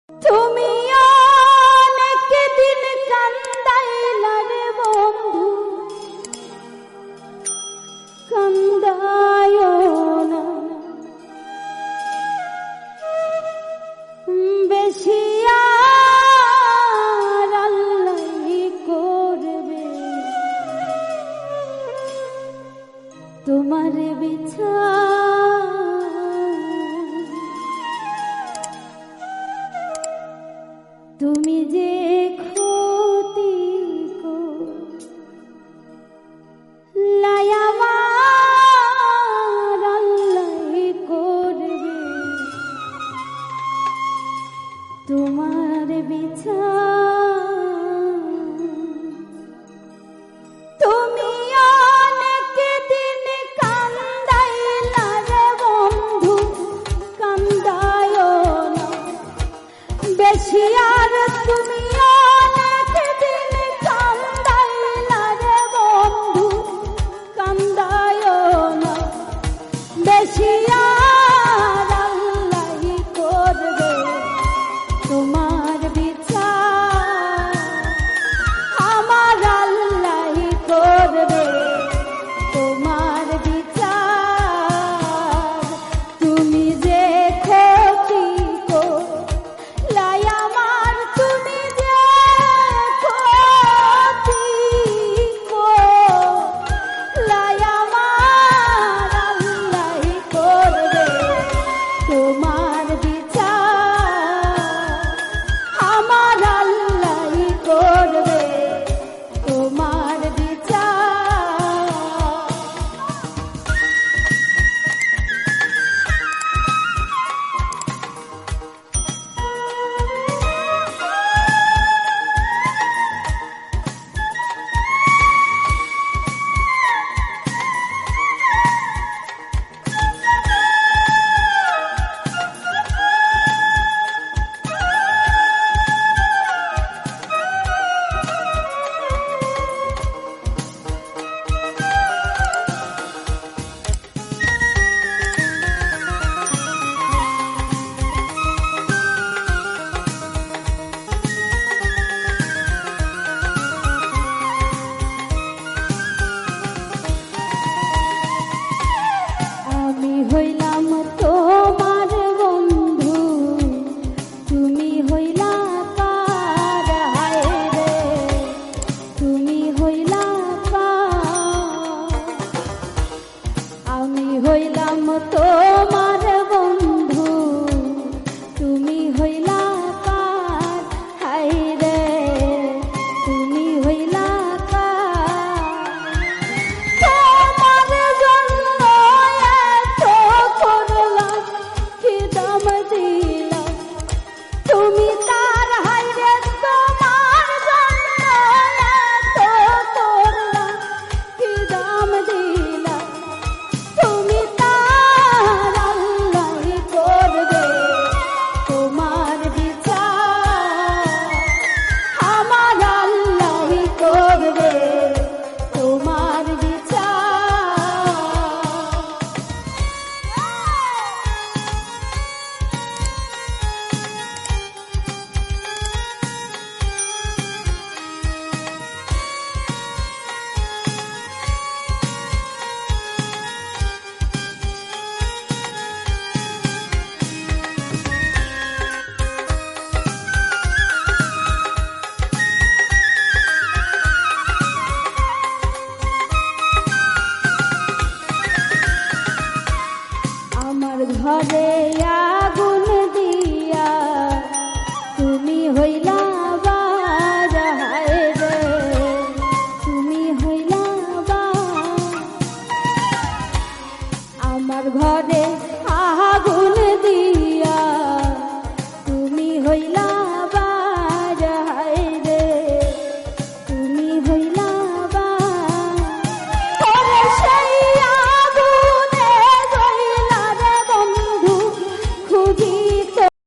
তুমি অনেক দিন কান্দাইলা রে বন্ধু, কান্দায় না বেশি, আর আল্লাহই করবে তোমার বিচার। তুমি যে ক্ষতি করলাই আমার আল্লাহই করবে তোমার বিচার। তুমি অনেক দিন কান্দাইলা রে বন্ধু, কান্দায় না বেশি, আর তুমি অনেক দিন কান্দাইলা রে বন্ধু, কান্দায় না বেশি, আর আল্লাহই করবে তোমার বিচার। আমার আল্লাহই করবে তোমার বিচার। তুমি যে ক্ষতি করলাই আমার, তুমি যে ক্ষতি করলাই আমার আল্লাহই করবে তোমার বিচার। আমার আল্লাহই করবে তোমার বিচার। আমি হইলাম তোমার বন্ধু, তুমি হইলা কার, হায় রে তুমি হইলা কার। আমি হইলাম তোমার বন্ধু, তুমি হইলা কার, হায় রে তুমি হইলা কার। তোমার জন্য এত করলাম, কি দাম দিলাম তুমি তার, হায় রে তোমার জন্য এত করলাম, কি দাম দিলাম তুমি তার। আল্লাহই করবে তোমার বিচার। আমার আল্লাহই করবে তোমার বিচার। আমার ঘরে আগুন দিয়া তুমি হইলা বার, হায় রে তুমি হইলা বার। আমার ঘরে